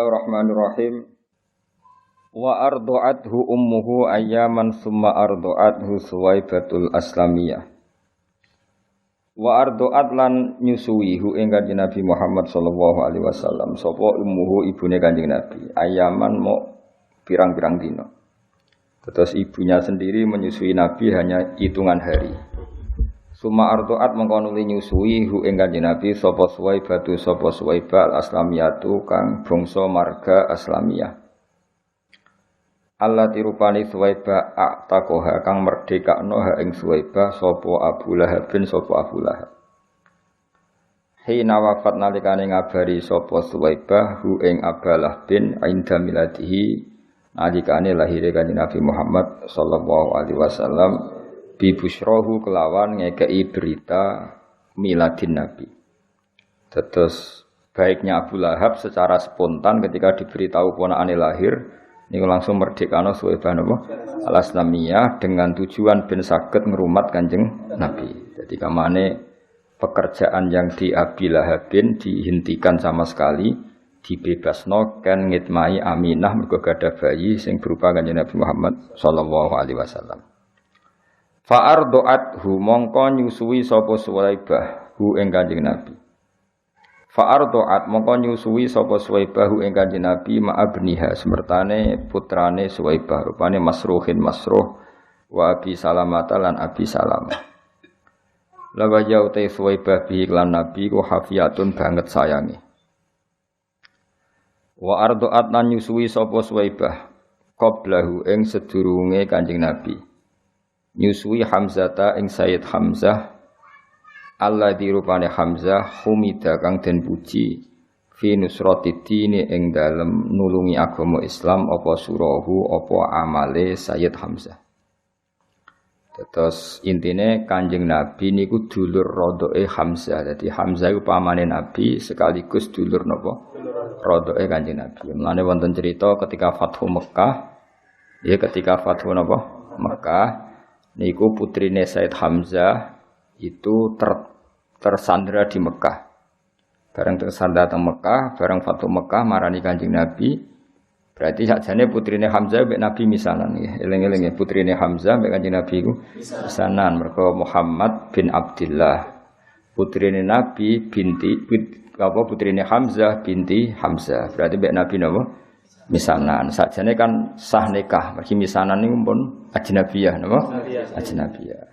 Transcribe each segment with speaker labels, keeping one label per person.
Speaker 1: Bismillahirrahmanirrahim. Wa ardu'athu ummuhu ayyaman summa ardu'athu Suwaibatul Aslamiyah. Wa ardu'at lan nyusui hu ing Kanjeng Nabi Muhammad sallallahu alaihi wasallam sapa ummuhu ibune Kanjeng Nabi ayyaman mau pirang-pirang dina. Terus ibunya sendiri menyusui Nabi hanya hitungan hari. Summa ardu'at mengko nuli nyusui hu ing Kanjeng Nabi sapa Suwaibah al-Aslamiyatu kang bangsa marga Aslamiyah. Allah tirupani Suwaibah a'taqoha kang merdekakno ha ing Suwaibah sapa Abu Lahab bin sapa Abu Lahab. Hina wafat nalikane ngabari sapa Suwaibah hu ing Abalah bin inda miladihi nalikane lahire Kanjeng Nabi Muhammad sallallahu alaihi wasallam bi busyrahu kelawan ngekei berita miladin Nabi. Terus baiknya Abu Lahab secara spontan ketika diberitahu ponakane lahir niku langsung merdekano Suwaibah napa al-Aslamiyah dengan tujuan ben saged ngrumat Kanjeng Nabi. Jadi kamane pekerjaan yang di Abi Lahabin dihentikan sama sekali, dibebasno kan ngitmai Aminah mergo gadah bayi sing berupa Kanjeng Nabi Muhammad sallallahu alaihi wasallam. Fa ardu'athu mongko nyusui sapa Suwaibah hu ing Kanjeng Nabi. Fa ardu'at mongko nyusui sapa Suwaibah hu ing Kanjeng Nabi ma'abniha semertane putrane Suwaibah rupane Masruhin Masruh wa Abi Salamah lan Abi Salamah. Lawa yaute Suwaibah bi lan Nabi ku hafiyatun banget sayangi. Wa ardu'at lan nyusui sapa Suwaibah qablahu ing sedurunge Kanjeng Nabi. Nyusui Hamzata ing Sayyid Hamzah alladzi rupane Hamzah humida kang den puji fi nusratidini ing dalem nulungi agama Islam apa surahu apa amale Sayyid Hamzah. Terus intine Kanjeng Nabi niku dulur rodoke Hamzah. Dadi Hamzah iku pamane Nabi sekaligus dulur napa? Rodoke Kanjeng Nabi. Mulane wonten cerita ketika Fathu Mekkah, ya ketika Fathu napa? Mekkah niku putrine Said Hamzah itu tersandra di Mekah. Bareng tersandra teng Mekah, bareng Fatu Mekah marani Kanjeng Nabi. Berarti sakjane putrine Hamzah mbek Nabi misanan nggih. Eling-eling nggih putrine Hamzah mbek Kanjeng Nabi iku misanan mergo Muhammad bin Abdullah. Putrine Nabi putrine Hamzah binti Hamzah. Berarti mbek Nabi napa? Misanan. Sakjane kan sah nikah, mergi misanan niku pun ajnabiyah napa? Ajnabiyah.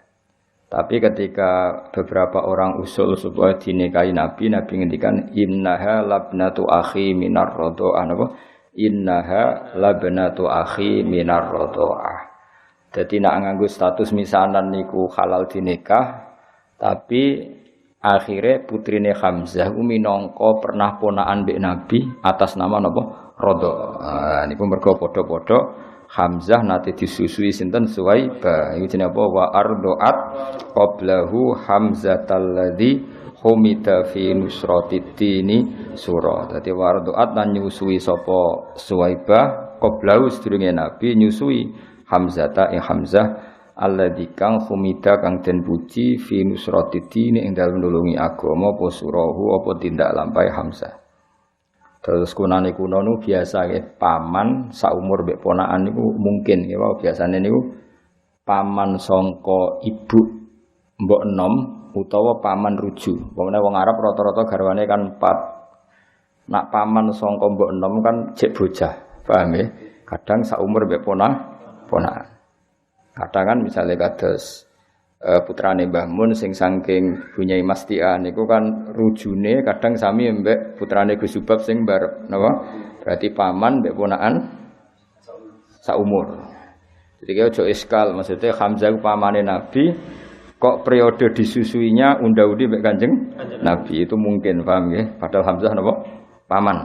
Speaker 1: Tapi ketika beberapa orang usul supaya dinikahi Nabi ngendikan innaha labnatu akhi minar radha'ah napa? Innaha labnatu akhi minar radha'ah. Dadi nek nganggo status misanan niku halal dinikah, tapi akhire putrine Hamzah minangka pernah ponakan mbek Nabi atas nama napa? Radha'ah. Niku mergo padha-padha Hamzah nate disusui sinten Suwaibah. Iku jenenge apa? Wa ardu'at qablahu Hamzatal ladzi humida fi nusratidini surah. Dadi wa ardu'at lan nyusui sapa Suwaibah qablahu sedurunge Nabi nyusui Hamzata ing Hamzah alladzi kang humida kang den puji fi nusratidini ing dalem nulungi agama apa surahu apa tindak lampahe Hamzah. Terus kunane kuno nu biasa nggih paman saumur mbek ponakan niku mungkin nggih wae biasane niku paman sangka ibu mbok enom utawa paman ruju. Pemene wong Arab rata-rata garwane kan 4. Nak paman sangka mbok enom kan jek bocah, paham nggih? Kadang saumur mbek ponakan. Kadang kan misale kados putrane Mbah Mun sing saking Bunyai Mastia niku kan rujune kadang sami mbek putrane Gus Subab sing barep napa berarti paman mbek ponakan saumur. Jadi aja iskal maksudnya Hamzah ku pamane Nabi kok periode disusuinya unda-undi mbek Kanjeng Nabi itu mungkin paham nggih padahal Hamzah napa paman.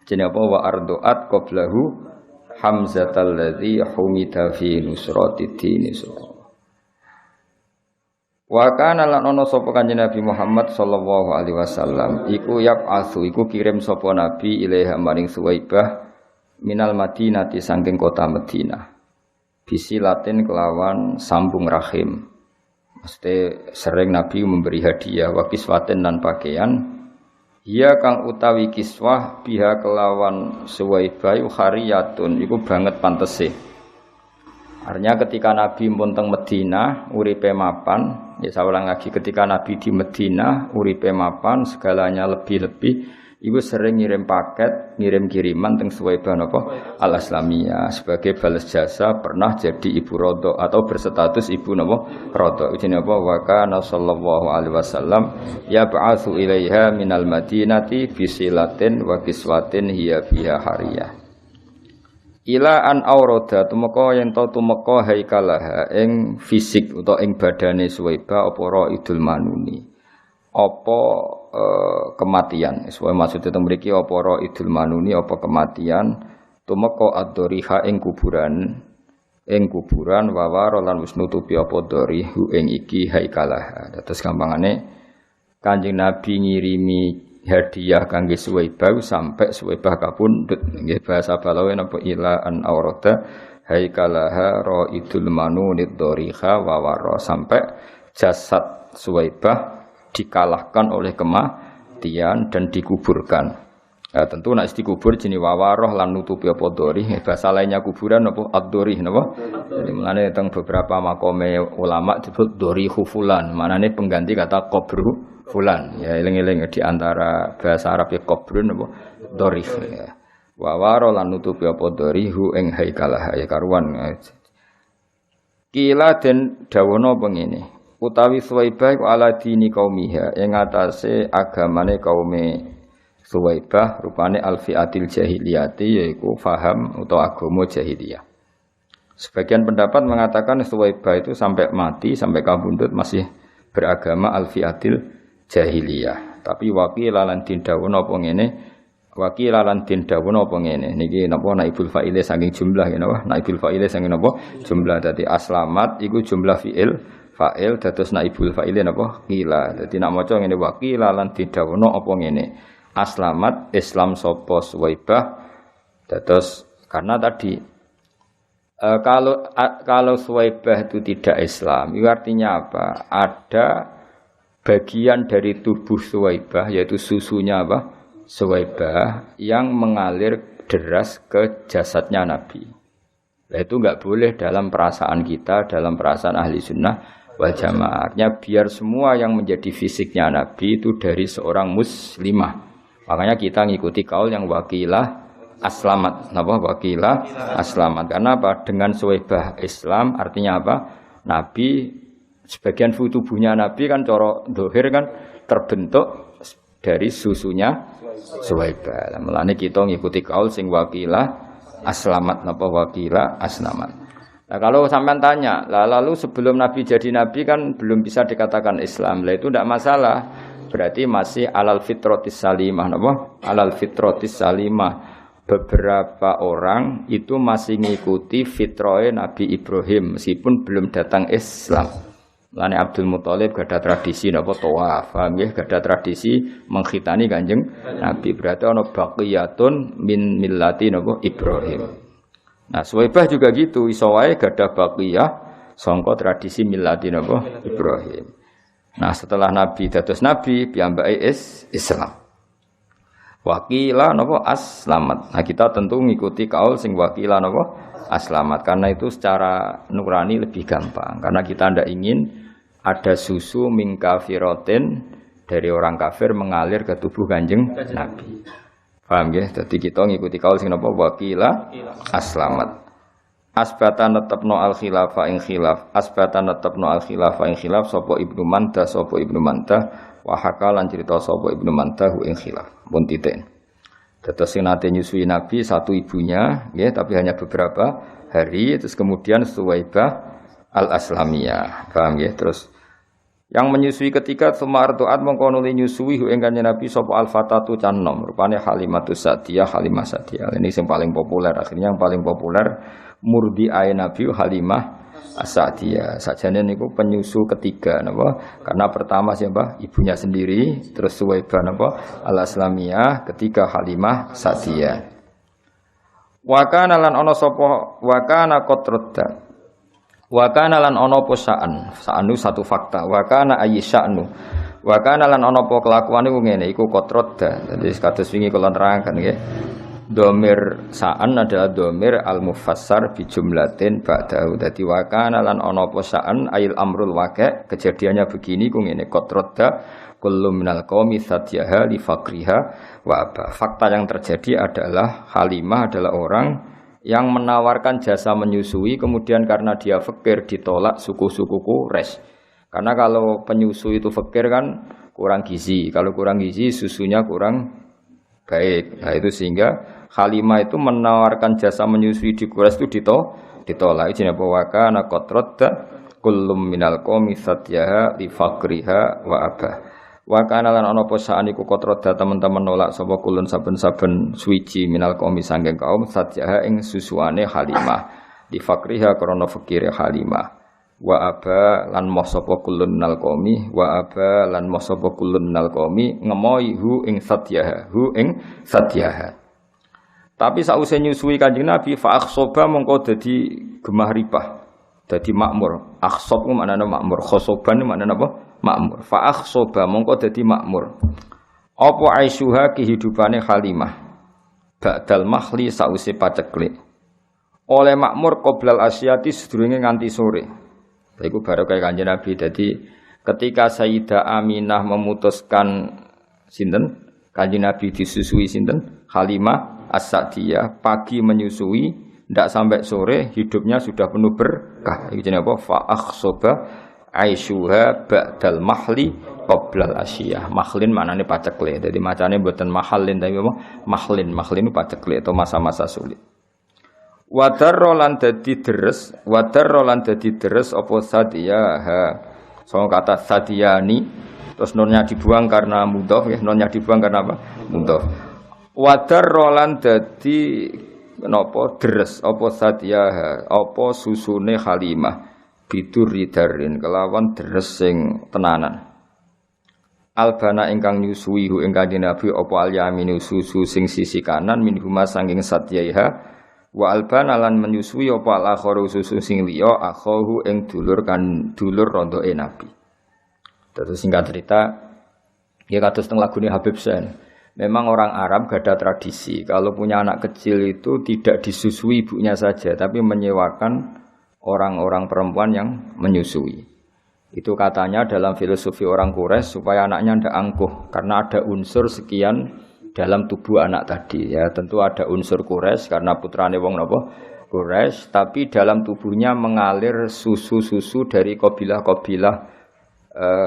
Speaker 1: Jenenge apa wa ardu'at qablahu Hamzatal ladzi humida fi nusratidini surah. Wa kana lan ana sapa Kanjeng Nabi Muhammad sallallahu alaihi wasallam iku yab'atsu iku kirim sapa nabi ilaiha maring Suwaibah minal Madinati saking kota Madinah bisilatin kelawan sambung rahim. Mesti sering Nabi memberi hadiah wa kiswatin dan pakaian Iya kang utawi kiswah biha kelawan Suwaibah hariyatun iku banget pantese. Artinya ketika Nabi pun teng Medina uripe mapan, ya saya ulang lagi ketika Nabi di Medina uripe mapan segalanya lebih-lebih iku sering ngirim paket, ngirim kiriman teng Suwaibah napa Al-Aslamiyah sebagai balas jasa pernah jadi ibu rodok atau berstatus ibu napa rodok. Ini apa wa kana sallallahu alaihi wasallam yab'atsu ilaiha minal madinati bisilatin wa kiswatin hiya fiha hariyah. Ila an aurada tumeka yen ta tumeka haikalah ing fisik utawa ing badane Suwaibah apa Raidul Manuni. Apa kematian. Sesuai maksud itu mriki apa Raidul Manuni apa kematian tumeka ad-doriha ing kuburan wawaro lan wis nutupi apa dorihu ing iki haikalah. Terus gampangane Kanjeng Nabi ngirimi hadiah kangge Suwaibah sampai Suwaibah kapundhut nggih bahasa balawe napa ila an aurada haikalaha Raidul Manunid doriha wawaro sampai jasad Suwaibah dikalahkan oleh kematian dan dikuburkan. Nah, tentu nek dikubur jenenge wawaroh lan nutupi apa dori bahasa lainnya kuburan apa ad-dori napa. Jadi menane teng beberapa makome ulama disebut dori khufulan, manane pengganti kata qabru fulan. Ya eling-eling di antara bahasa Arab ya qabrun apa dori. Ya. Wawaro lan nutupi apa dori hu ing haikalah ya karuan. Kila den dawono pengene utawi Suwaibah ku ala dini kaumiha ing atase agamane kaume Suwaibah rupane alfiatil jahiliyati yaiku faham utawa agama jahiliyah. Sebagian pendapat mengatakan Suwaibah itu sampai mati sampai kabundut masih beragama alfiatil jahiliyah. Tapi wakilalan tindawono apa ngene wakilalan tindawono apa ngene niki napa naibul fa'ile saking jumlah ya napa naibul fa'ile saking napa jumlah dadi aslamat iku jumlah fi'il fa'il dados naibul fa'ile napa qila. Dadi nek maca ngene wakilalan tindawono apa ngene aslamat Islam sapa Suwaibah dados karena tadi kalau Suwaibah itu tidak Islam itu artinya apa? Ada bagian dari tubuh Suwaibah yaitu susunya apa? Suwaibah yang mengalir deras ke jasadnya Nabi. Nah, itu enggak boleh dalam perasaan kita, dalam perasaan ahli sunnah wal jamaah. Artinya biar semua yang menjadi fisiknya Nabi itu dari seorang muslimah. Makanya kita ngikuti kaul yang wakilah aslamat. Napa wakilah aslamat? Karena apa? Dengan Suwaibah Islam artinya apa? Nabi sebagian tubuhnya Nabi kan cara dohir kan terbentuk dari susunya Suwaibah. Mulane kita ngikuti kaul sing wakilah aslamat. Napa wakilah aslamat? Nah, kalau sampean tanya, lalu sebelum Nabi jadi Nabi kan belum bisa dikatakan Islam. Lah itu tidak masalah. Berarti masih alal fitrotis salimah, napa? Alal fitrotis salimah. Beberapa orang itu masih ngikuti fitroe Nabi Ibrahim meskipun belum datang Islam. Lane Abdul Muthalib gada tradisi napa tawaf, nggih gada tradisi menghitani Kanjeng Nabi. Berarti ana baqiyatun min millati napa Ibrahim. Nah, Suwaibah juga gitu, iso wae gada baqiyah sangka tradisi millati napa Ibrahim. Nah setelah Nabi dados Nabi piyambake Islam. Wakila napa aslamat. Nah kita tentu ngikuti kaul sing wakila napa aslamat karena itu secara nurani lebih gampang. Karena kita ndak ingin ada susu min kafiratin dari orang kafir mengalir ke tubuh Kanjeng Nabi. Paham nggih? Dadi kita ngikuti kaul sing napa wakila aslamat. Asbata netepno al khilafa ing khilaf asbata netepno al khilafa ing khilaf sapa Ibnu Mandah wa hakalan cerita sapa Ibnu Mandah ing khilaf pun titik. Dados sing nate nyusui Nabi satu ibunya nggih tapi hanya beberapa hari terus kemudian Suwaibah al-Aslamiyah. Paham nggih? Terus yang menyusui ketika Sumar Tuat mongko nuli nyusui ing Kanjeng Nabi sapa al-fatatu canom rupane Halimatus Sa'diyah Halimah Sa'diyah. Ini yang paling populer akhirnya yang paling populer murdi ay Nabi Halimah As-Sa'diyah. Sajane niku penyusu ketiga napa? Karena pertama siapa? Ibunya sendiri, terus Suwaibah napa? Al-Aslamiyah, ketiga Halimah Sa'diyah. Wa kana lan ana sapa wa kana qatradda. Wa kana lan ana apa sa'anu satu fakta. Wa kana ayyisa'nu. Wa kana lan ana apa kelakuane ngene iku qatradda. Dadi kados wingi kula nerangkan nggih. Domir sa'an adalah domir al-mufassar bi jumlatin ba'dahu. Dadi wa kana lan ana apa sa'an ayil amrul waqi', kejadiannya begini ku ngene qatradda kullu minal qaumi satyaha li fakriha wa aba. Fakta yang terjadi adalah Halimah adalah orang yang menawarkan jasa menyusui, kemudian karena dia fakir ditolak suku-suku Quraisy. Karena kalau penyusu itu fakir kan kurang gizi, kalau kurang gizi susunya kurang baik. Nah itu sehingga Halimah itu menawarkan jasa menyusui di Quraisy itu ditolak. Jenenge apa wa kana qatradda kullum minal qaumi satyaha li fakriha wa abah. Wa kana lan ana apa saan iku qatradda teman-teman nolak sapa kulun saben-saben suwiji minal qaumi sanging kaum satyaha ing susuane Halimah li fakriha krana fakire Halimah. Wa aba lan moh sapa kulun minal qaumi wa aba lan moh sapa kulun minal qaumi ngemoi hu ing satyaha. Tapi sausé nyusui Kanjeng Nabi fa akhsoba mongko dadi gemah ripah, dadi makmur. Akhsob ku maknane makmur, khosoban maknane apa? Makmur. Fa akhsoba mongko dadi makmur. Apa aisyuha kehidupane Halimah ba'dal mahli sausé paceklik. Oleh makmur qoblal asyati sedurunge nganti sore. Iku barokah Kanjeng Nabi. Jadi ketika Sayyidah Aminah memutuskan sinten? Kanjeng Nabi disusui sinten? Halimah As-Sa'diyah, pagi menyusui, ndak sampai sore hidupnya sudah penuh berkah. Iki jenenge apa? Fa akhsoba aisyuha ba'dal mahli qoblal asyiyah. Mahlin maknane paceklik. Jadi macane mboten mahallin tapi apa? Mahlin paceklik atau masa-masa sulit. Wadar lan dadi deres apa sadiyah. Soal kata sadiyani terus nunnya dibuang karena mudhof ya, nunnya dibuang karena apa? Mudhof. Wadar lan dadi napa deres apa sadiyah apa susune Halimah biduri darin kelawan deres sing tenanan. Albana ingkang nyusui hu ing Kanjeng Nabi apa al-yaminu susu sing sisi kanan minhuma sanging sadyaiha. Wa albana lan menyusui apa al-akharu susu sing liya akhahu ing dulur rondoke Nabi. Terus singkat cerita ya kados teng lagune Habib Sen. Memang orang Arab gak ada tradisi kalau punya anak kecil itu tidak disusui ibunya saja tapi menyewakan orang-orang perempuan yang menyusui. Itu katanya dalam filosofi orang Quraisy supaya anaknya ndak angkuh karena ada unsur sekian dalam tubuh anak tadi ya, tentu ada unsur Quraisy karena putrane wong napa Quraisy, tapi dalam tubuhnya mengalir susu-susu dari kabilah-kabilah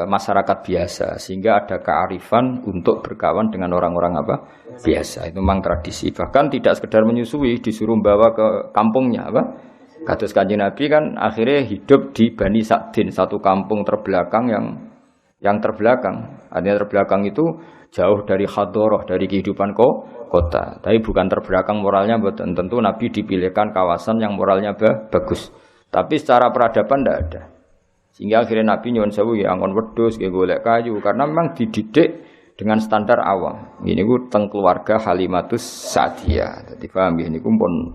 Speaker 1: masyarakat biasa sehingga ada kearifan untuk berkawan dengan orang-orang apa biasa. Itu memang tradisi. Bahkan tidak sekedar menyusui, disuruh bawa ke kampungnya apa. Kados Kanjeng Nabi kan akhirnya hidup di Bani Sa'din, satu kampung terbelakang yang terbelakang. Artinya terbelakang itu jauh dari hadoroh, dari kehidupan kota. Tapi bukan terbelakang moralnya, tentu Nabi dipilihkan kawasan yang moralnya bagus. Tapi secara peradaban tidak ada. Sehingga akhirnya Nabi nyuwun sewu ya angon wedhus, ya golek kayu. Karena memang dididik dengan standar awam. Ini ku teng keluarga Halimatus Sa'diyah. Jadi paham ya, ini pun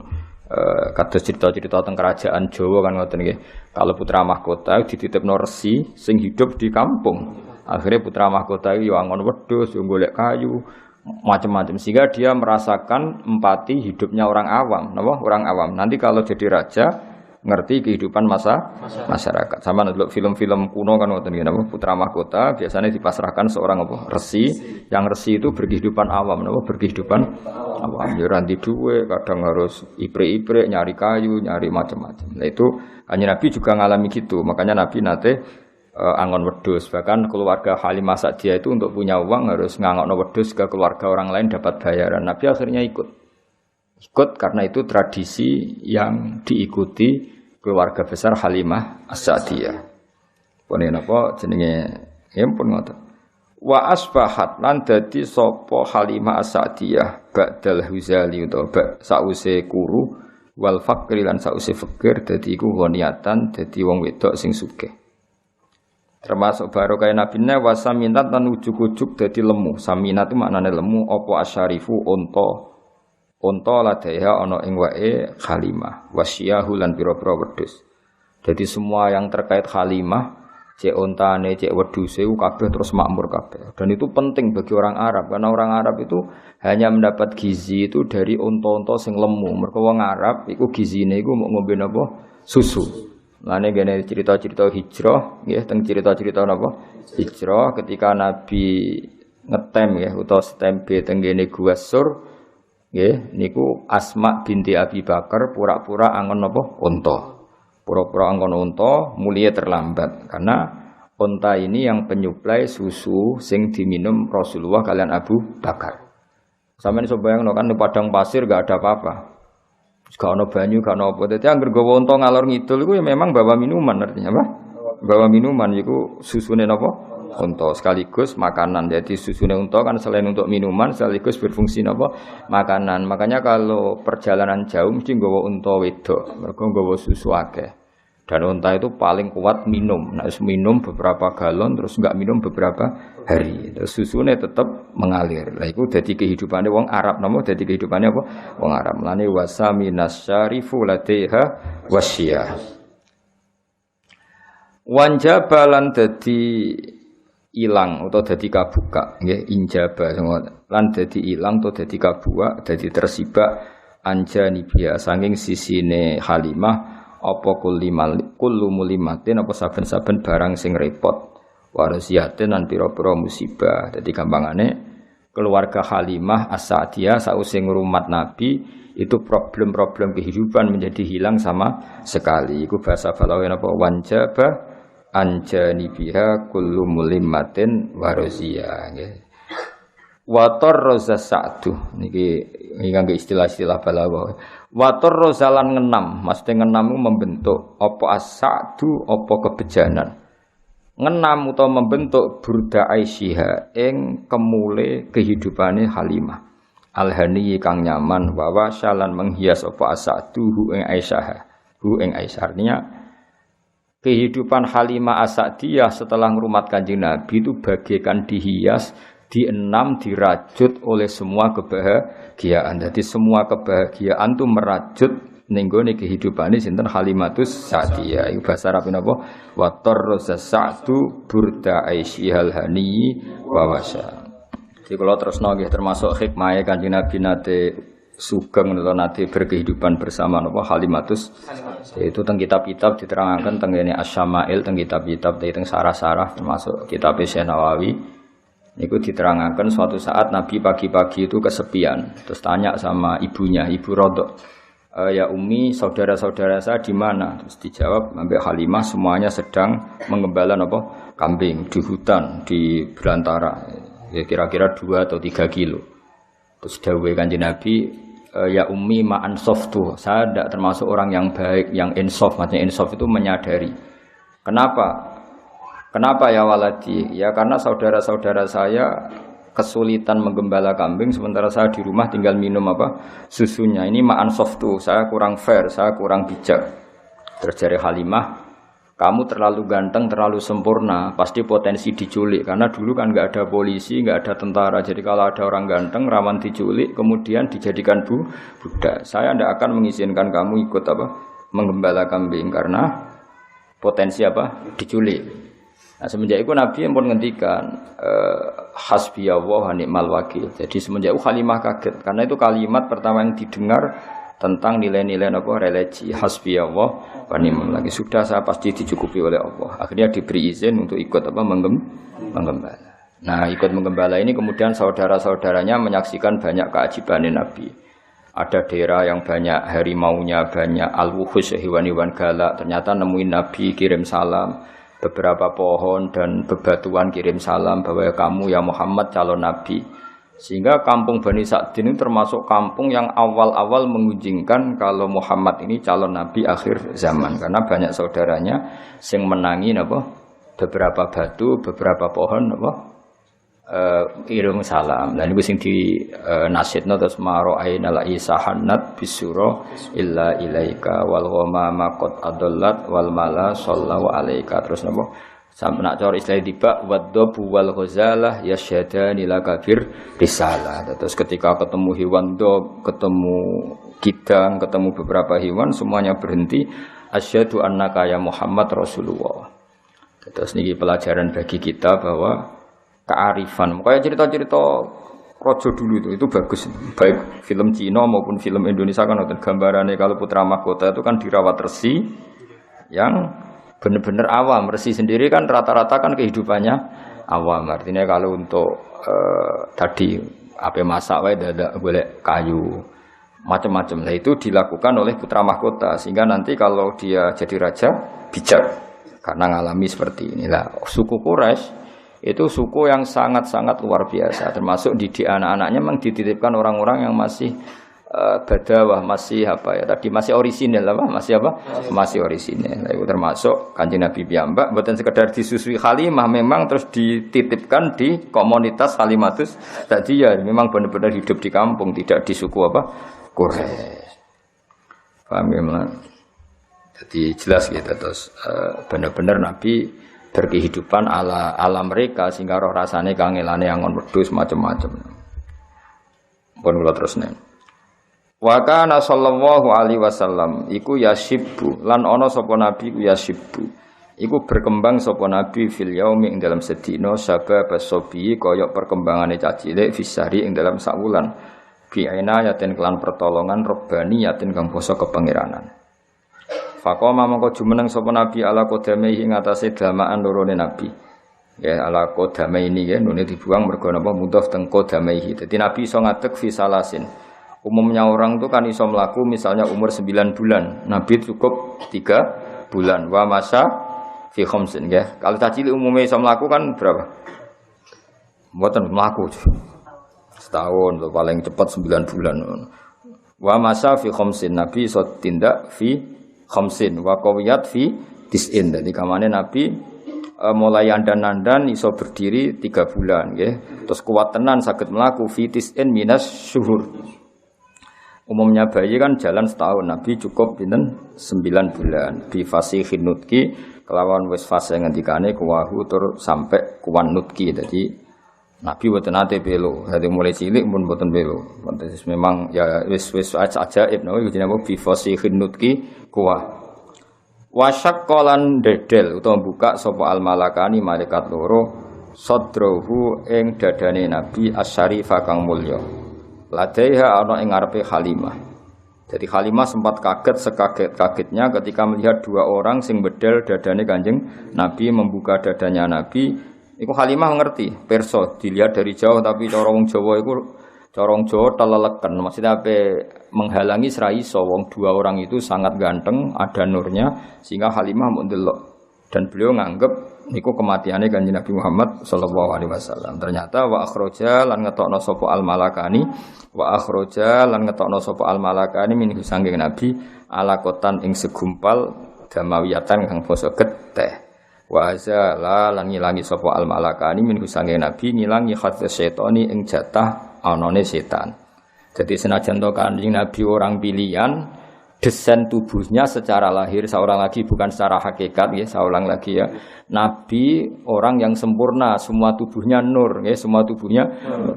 Speaker 1: kados cerita-cerita teng kerajaan Jawa kan ngoten nggih. Kalau putra mahkota dititipno resi sing hidup di kampung. Akhirnya putra mahkota itu angon wedhus, golek kayu, macam-macam sehingga dia merasakan empati hidupnya orang awam, napa? Orang awam. Nanti kalau jadi raja ngerti kehidupan masyarakat. Sama ndelok film-film kuno kan ngoten nggih napa? Putra mahkota biasanya dipasrahkan seorang apa? Resi. Yang resi itu berkehidupan awam, napa? Berkehidupan awam. Ya ranti duwe, kadang harus iprik-iprik nyari kayu, nyari macam-macam. Nah itu Kanjeng Nabi juga ngalami gitu. Makanya Nabi nate angon wedhus. Bahkan keluarga Halimah Sa'diyah itu untuk punya uang harus ngangokno wedhus ke keluarga orang lain dapat bayaran. Nabi akhirnya ikut karena itu tradisi yang diikuti keluarga besar Halimah As-Sa'diyah. Pone napa jenenge pun ngoten. Wa asbahat lan dadi sapa Halimah As-Sa'diyah ba'dal huzali utawa sause kuru wal fakri lan sause fakir dadi iku goniatan dadi wong wedok sing sugih. Termasuk barokah nabine wa saminat lan ujug-ujug dadi lemu. Saminat itu maknane lemu apa asyarifu unta ladaiha ana ing wae Halimah wasyahu lan pira-pira wedhus. Jadi semua yang terkait Halimah, cek ontane, cek wedhuse kabeh terus makmur kabeh. Dan itu penting bagi orang Arab karena orang Arab itu hanya mendapat gizi itu dari unta-unta sing lemu. Mergo wong Arab iku gizine iku mau ngombe napa? Susu. Lane gene cerita-cerita hijrah, nggih teng cerita-cerita napa? Hijrah ketika Nabi ngetem ya utawa stembe teng gene Gua Sur, nggih niku Asma binti Abi Bakar pura-pura angon napa? Unta. Pura-pura angon unta mulia terlambat karena unta ini yang penyuplai susu sing diminum Rasulullah kalian Abu Bakar. Sampeyan iso bayangno kan di padang pasir gak ada apa-apa. Gak ono banyu, gak ono apa. Dadi anggere gawa unta ngalor ngidul iku ya memang bawa minuman artinya apa? Bawa minuman iku susune napa? Unta sekaligus makanan. Jadi susune unta kan selain untuk minuman sekaligus berfungsi napa? Makanan. Makanya kalau perjalanan jauh mesti nggawa unta wedok. Mergo nggawa susu akeh. Dan unta itu paling kuat minum. Nah, minum beberapa galon terus enggak minum beberapa hari. Terus susunya tetap mengalir. Lah iku dadi kehidupane wong Arab napa dadi kehidupane apa? Wong Arab. Lane wasaminas syarifu ladaiha wasyiyah. Wanjabalan dadi ilang atau dadi kabuka nggih injaba lan dadi ilang atau dadi kabuka dadi tersibak anjani biya saking sisine Halimah apa kullu mulimatin apa saben-saben barang sing repot warasiatin lan pira-pira musibah. Dadi gampangane keluarga Halimah As-Sa'diyah sausé ngrumat Nabi itu problem-problem kehidupan menjadi hilang sama sekali. Iku bahasa Balawi apa wanjaba anjani biha kullu mulimatin warasiya nggih. Wator roza sa'du niki nganggo istilah-istilah Balawi. Wator rozalan ngenam, maksudnya ngenam itu membentuk apa as-sa'du apa kebejanan. Ngenam utawa membentuk burda Aisyah ing kemule kehidupane Halimah. Alhani kang nyaman wa wasyalan menghias apa as-sa'du hu ing Aisyah. Hu ing Aisyah artinya kehidupan Halimah As-Sa'diyah setelah ngrumat Kanjeng Nabi itu bagaikan dihias, dienam, dirajut oleh semua kebahagiaan. Jadi semua kebahagiaan itu merajut ning gone kehidupane sinten Halimatus Sa'diyah. Iku bahasa Arab napa? Wa tarza sa'du burda aisyihal hani wa wasa. Jadi kalau terusno nggih termasuk hikmahe Kanjeng Nabi nate sugeng atau nate berkehidupan bersama napa Halimatus. Itu teng kitab-kitab diterangkan teng ngene Asy-Syama'il teng kitab-kitab teng sarah-sarah termasuk kitab Syekh Nawawi. Niku diterangkan suatu saat Nabi pagi-pagi itu kesepian, terus tanya sama ibunya, Ibu Rodok, ya Umi, saudara-saudara saya di mana? Terus dijawab, sampai Halimah semuanya sedang mengembala apa? Kambing di hutan, di belantara, ya kira-kira 2 atau 3 kilo. Terus dawuhe Kanjeng Nabi, ya Umi ma'an softu, saya tidak termasuk orang yang baik, yang insof, maksudnya insof itu menyadari. Kenapa ya waladi? Ya karena saudara-saudara saya kesulitan menggembala kambing sementara saya di rumah tinggal minum apa? Susunya. Ini ma'an softu, saya kurang fair, saya kurang bijak. Terjadi Halimah, kamu terlalu ganteng, terlalu sempurna, pasti potensi diculik. Karena dulu kan nggak ada polisi, nggak ada tentara. Jadi kalau ada orang ganteng, rawan diculik, kemudian dijadikan budak. Saya tidak akan mengizinkan kamu ikut apa? Menggembala kambing karena potensi apa? Diculik. Nah, semenjak itu Nabi pun ngendikan hasbiyallah wa ni'mal wakil. Jadi semenjak itu Halimah kaget karena itu kalimat pertama yang didengar tentang nilai-nilai apa religi hasbiyallah wa ni'mal wakil. Sudah saya pasti dicukupi oleh Allah. Akhirnya diberi izin untuk ikut apa menggembala. Nah, ikut menggembala ini kemudian saudara-saudaranya menyaksikan banyak keajaiban Nabi. Ada daerah yang banyak harimaunya, banyak al-wuhus hewan-hewan galak. Ternyata nemuin Nabi kirim salam. Beberapa pohon dan bebatuan kirim salam bahwa kamu ya Muhammad calon Nabi. Sehingga kampung Bani Sa'din ini termasuk kampung yang awal-awal mengunjingkan kalau Muhammad ini calon Nabi akhir zaman. Karena banyak saudaranya yang menangi apa, beberapa batu, beberapa pohon apa, kirim salam. Dan itu sing di nasidna terus maro'aina la isahanat bisura illa ilaika wal ghamama qad adallat wal mala sallallahu alaika. Terus napa sampai nak cor istilah tiba wadhabu wal ghazalah yasyadani lakabir risalah. Terus ketika ketemu hewan dob, ketemu kidang, ketemu beberapa hewan semuanya berhenti asyhadu annaka ya Muhammad Rasulullah. Terus niki pelajaran bagi kita bahwa kearifan, kayak cerita-cerita Rojo dulu itu bagus, baik film Cina maupun film Indonesia kan nonton gambarannya kalau putra mahkota itu kan dirawat resi yang benar-benar awam. Resi sendiri kan rata-rata kan kehidupannya awam, artinya kalau untuk tadi apa masak wae dadak golek kayu macam-macam. Nah itu dilakukan oleh putra mahkota sehingga nanti kalau dia jadi raja bijak karena ngalami seperti inilah. Suku Quraisy itu suku yang sangat-sangat luar biasa, termasuk didik anak-anaknya memang dititipkan orang-orang yang masih badawah, masih apa ya tadi masih orisinil apa masih orisinil. Nah, itu termasuk Kanjeng Nabi piyambak mboten sekedar disusui Halimah, memang terus dititipkan di komunitas Halimatus tadi ya, memang benar-benar hidup di kampung, tidak di suku apa Quraisy. Paham ya? Jadi jelas gitu terus benar-benar Nabi berkehidupan ala mereka sehingga roh rasane kangelane angon wedhus macam-macam. Pun kula terusne. Wa kana sallallahu alaihi wasallam iku yasibbu lan ana sapa nabi ku yasibbu. Iku berkembang sapa nabi fil yaumi ing dalam sedina sabab sobi kaya perkembangane cacilik fisari ing dalam sakwulan. Bi inayatin kelan pertolongan robbaniyatin kang basa kepangeranan. Faqama mongko jumeneng sapa nabi ala qadamaihi ing atase damaan lorone nabi. Ya ala qadamaini ya nune dibuang mergo napa mudhof teng qadamaihi. Dadi nabi iso ngadeg fi salasin. Umumnya orang itu kan iso mlaku misalnya umur 9 bulan. Nabi cukup 3 bulan. Wa masa fi khamsin ya. Kalau cilik umumnya iso mlaku kan berapa? Mboten mlaku. Setahun lho paling cepat 9 bulan. Wa masa fi khamsin nabi iso tindak fi khamsin wa qawiyat fi tis'in. Jadi kamane Nabi mulai andan-andan iso berdiri 3 bulan nggih. Terus kuat tenan saged mlaku fi tis'in minas syuhur. Umumnya bayi kan jalan setahun, Nabi cukup pinten 9 bulan. Bi fasihin nutki kelawan wis fase ngendikane kuwahu tur sampai kuwan nutki. Jadi Nabi mboten ate belo, dadi mulai cilik pun mboten belo. Memang ya wis ajaib napa jenenge bi fasihin nutki kuah. Wasyak kolan dedel utawa buka sapa al malakani malaikat loro sadrohu ing dadane Nabi asyarifa kang mulya. Ladaiha ana ing ngarepe Halimah. Jadi Halimah sempat kaget sekaget-kagetnya ketika melihat 2 orang sing bedel dadane Kanjeng Nabi, membuka dadanya Nabi. Iku Halimah ngerti, perso dilihat dari jauh tapi cara wong Jawa iku cara wong Jawa teleleken, maksudnya ape menghalangi serai iso wong 2 orang itu sangat ganteng, ada nurnya sehingga Halimah mau ndelok dan beliau nganggep niku kematiannya Kanjeng Nabi Muhammad sallallahu alaihi wasallam. Ternyata wa akhraja lan ngetokno sapa al malakani min sanging Nabi alakotan ing segumpal damawiyatan kang basa geteh. Wa azala lan ngilangi sapa al malakani min sanging Nabi ngilangi khadz syaitani ing jatah anane setan. Jadi senajan to Kanjeng Nabi orang pilihan, desain tubuhnya secara lahir seorang lagi bukan secara hakikat ya, seorang lagi ya. Nabi orang yang sempurna, semua tubuhnya nur ya, semua tubuhnya.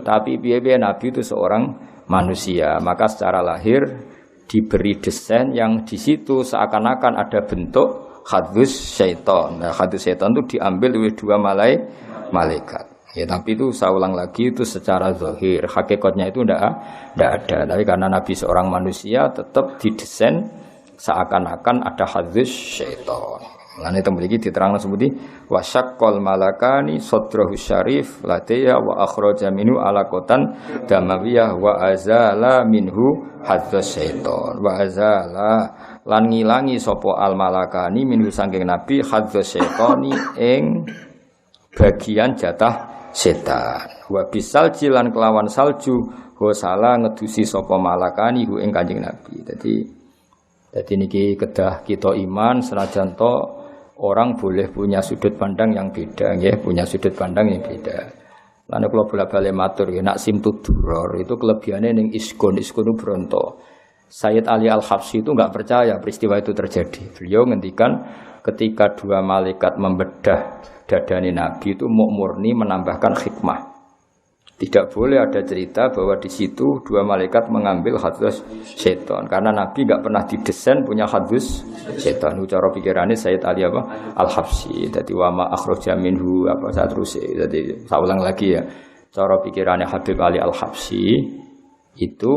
Speaker 1: Tapi piye-piye Nabi itu seorang manusia, maka secara lahir diberi desain yang di situ seakan-akan ada bentuk khadus syaitan. Nah, khadus syaitan itu diambil oleh 2 malaikat. Ya, tapi itu saya ulang lagi itu secara zahir, hakikatnya itu tidak ada. Tapi karena Nabi seorang manusia tetap didesain seakan-akan ada khadus syaitan. Lan itu mriki diterangno seperti wasyaqqal malakani sadrahu syarif ladaya wa akhraja minhu alaqatan damawiyah wa azala minhu hadzas syaitan wa azala lan ngilangi sapa al malakani minhu saking nabi hadzas syaitani ing bagian jatah setan wa bisal jilan kelawan salju hosala ngedusi sapa malakani ing Kanjeng Nabi. Jadi niki kedah kita iman senajan to orang boleh punya sudut pandang yang beda, ya, punya sudut pandang yang beda. Lalu kalau bola-balik matur, ya, nak simtuduror itu kelebihannya yang iskun Bronto. Sayyid Ali Al-Habsyi itu enggak percaya peristiwa itu terjadi. Beliau ngendikan ketika 2 malaikat membedah dadane Nabi itu murni menambahkan hikmah. Tidak boleh ada cerita bahwa di situ dua malaikat mengambil hadus setan, karena Nabi enggak pernah didesain punya hadus setan. Cara pikirannya Sayyid Ali apa? Al-Habsyi. Jadi wa ma akhraja minhu apa terus. Jadi saya ulang lagi ya. Cara pikirannya Habib Ali Al-Habsyi itu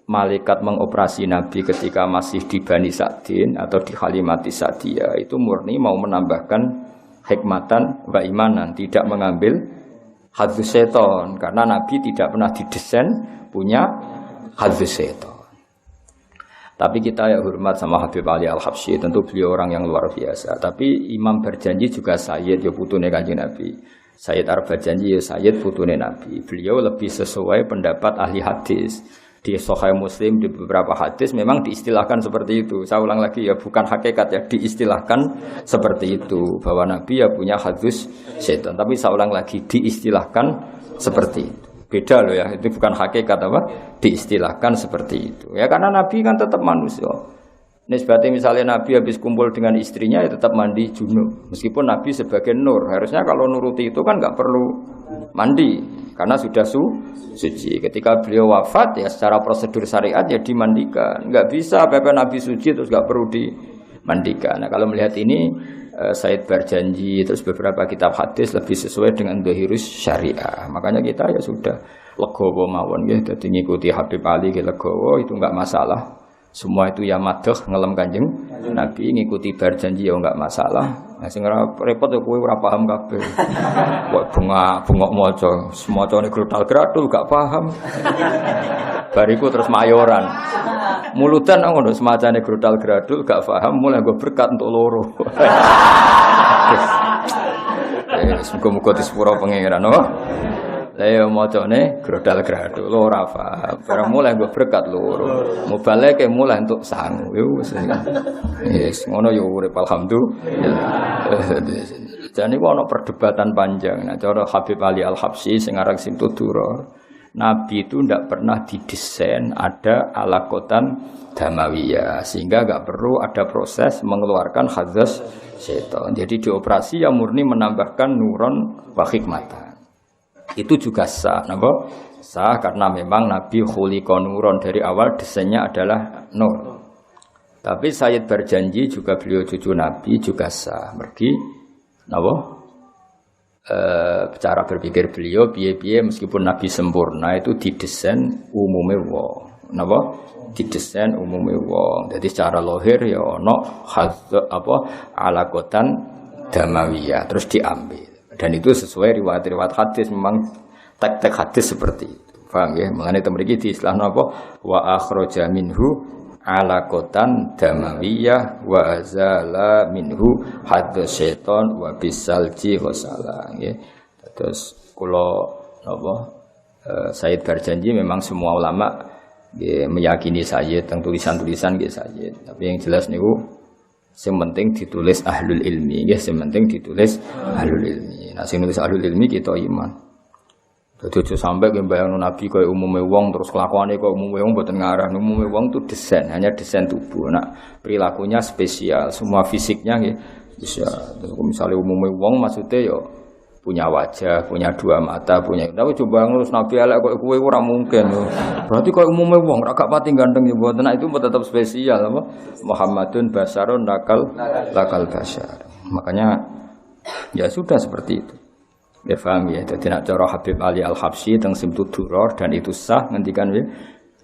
Speaker 1: malaikat mengoperasi Nabi ketika masih di Bani Sa'din atau di Halimati Sa'diyah itu murni mau menambahkan hikmatan wa imanan, tidak mengambil hadus seton, karena Nabi tidak pernah didesain punya hadus seton. Tapi kita ya hormat sama Habib Ali Al-Habsyi, tentu beliau orang yang luar biasa. Tapi Imam berjanji juga Sayyid ya putune Kanjeng Nabi. Sayyid berjanji ya Sayyid putune Nabi. Beliau lebih sesuai pendapat ahli hadis. Di Sahih Muslim di beberapa hadis memang diistilahkan seperti itu. Saya ulang lagi ya, bukan hakikat ya, diistilahkan seperti itu bahwa Nabi ya punya hadis setan. Tapi saya ulang lagi, diistilahkan seperti itu. Beda loh ya, itu bukan hakikat apa? Diistilahkan seperti itu. Ya karena Nabi kan tetap manusia. Nisbatnya misalnya Nabi habis kumpul dengan istrinya ya tetap mandi junub. Meskipun Nabi sebagai nur, harusnya kalau nuruti itu kan nggak perlu mandi karena sudah suci. Ketika beliau wafat ya secara prosedur syariat ya dimandikan. Nggak bisa Nabi suci terus nggak perlu dimandikan. Nah kalau melihat ini Said berjanji terus beberapa kitab hadis lebih sesuai dengan dhahirus syariah. Makanya kita ya sudah legowo mawon ya, jadi ngikuti Habib Ali ke legowo itu nggak masalah. Semua itu ya madhah ngelem Kanjeng Nabi, ngikuti berjanji ya enggak masalah. Nah sing repot kowe ora paham kabeh. Kok bengok maca, semacane grudal-gradul gak paham. Bariku terus mayoran. Mulutan ngono semacane grudal-gradul gak paham, mulai nggo berkat untuk loro. Muga-muga disepuro pangeran, oh. Saya macane grodal-gradul ora paham. Barang mulai gue berkat loro. Mubale ke mulai untuk sangu. Yes, ngono yo urip alhamdulillah. Jane ku ana perdebatan panjang. Nah, cara Habib Ali Al-Habsyi sing aran Simtuduror, Nabi itu ndak pernah didesain ada alakotan damawiyah sehingga enggak perlu ada proses mengeluarkan hadis setan. Jadi dioperasi yang murni menambahkan nuron wa hikmatan. Itu juga sah, napa? Sah karena memang Nabi khuliqa nuron, dari awal desainnya adalah nur. Tapi Sayyid berjanji juga beliau cucu Nabi juga sah. Mergi napa? Cara berpikir beliau piye-piye meskipun Nabi sempurna itu didesain umume wong. Napa? Didesain umume wong. Jadi secara lahir ya ana alaqatan damawiyah terus diambil. Dan itu sesuai riwayat-riwayat hadis, memang tek-tek hadis seperti itu. Paham ya? Mengenai temriki di istilah apa? Wa akhraja minhu alaqatan damawiyah wa azala minhu hadz syaiton wa bisalji wasala. Ya. Terus kula napa? Sayyid berjanji memang semua ulama meyakini Sayyid tentang tulisan-tulisan nggih Sayyid. Tapi yang jelas niku yang penting ditulis ahlul ilmi, ya, yang penting ditulis ahlul ilmi. Nah, sing nulis ahlul ilmi kita iman. Dadi aja sampai ngembayangno Nabi kaya umume wong terus kelakuane kaya umume wong mboten ngarah. Umume wong itu desain, hanya desain tubuh. Nah, perilakunya spesial, semua fisiknya nggih bisa. Terus misalnya umume wong maksudnya ya punya wajah, punya dua mata, punya. Tapi coba ngurus Nabi elek kok kowe ora mungkin. Berarti kok umume wong ora gak pati ganteng ya mboten. Nah itu tetap spesial apa? Muhammadun basarun lakal basar. Makanya ya sudah seperti itu. Ya paham ya. Jadi nak cara Habib Ali Al-Habsyi teng Simtuduror dan itu sah ngendikan ya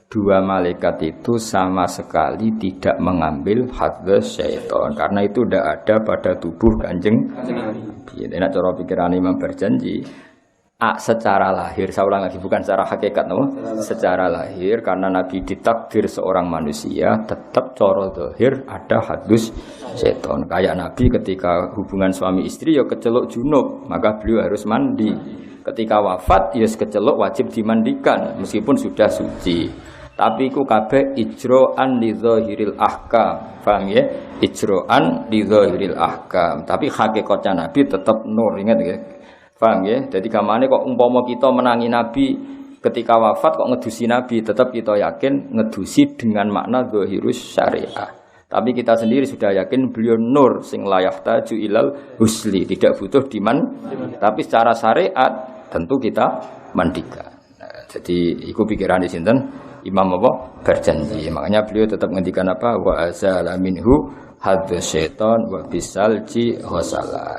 Speaker 1: dua malaikat itu sama sekali tidak mengambil hadis syaitan karena itu tidak ada pada tubuh Kanjeng Nabi. Enak cara pikiran Imam berjanji secara lahir, saya ulang lagi bukan secara hakikat, no? Secara lahir karena Nabi ditakdir seorang manusia tetap cara zahir ada hadis syaitan. Kayak Nabi ketika hubungan suami istri ya keceluk junub, maka beliau harus mandi. Ketika wafat ya keceluk wajib dimandikan meskipun sudah suci. Tapi iku kabeh ijro'an li zahiril ahkam. Paham ya? Ijro'an li zahiril ahkam. Tapi hakikatnya Nabi tetap nur, ingat ya? Paham ya? Jadi kamane kok umpama kita menangi Nabi ketika wafat kok ngedusi Nabi, tetap kita yakin ngedusi dengan makna zahirus syariah. Tapi kita sendiri sudah yakin beliau nur sing la yahtaju ilal husli, tidak butuh diman. Tapi secara syariat tentu kita mandikan. Nah, jadi iku pikiran di sinten Imam apa berjanji. Makanya beliau tetap ngendikan apa wa azala minhu hadza syaitan wa bisalji ghasala.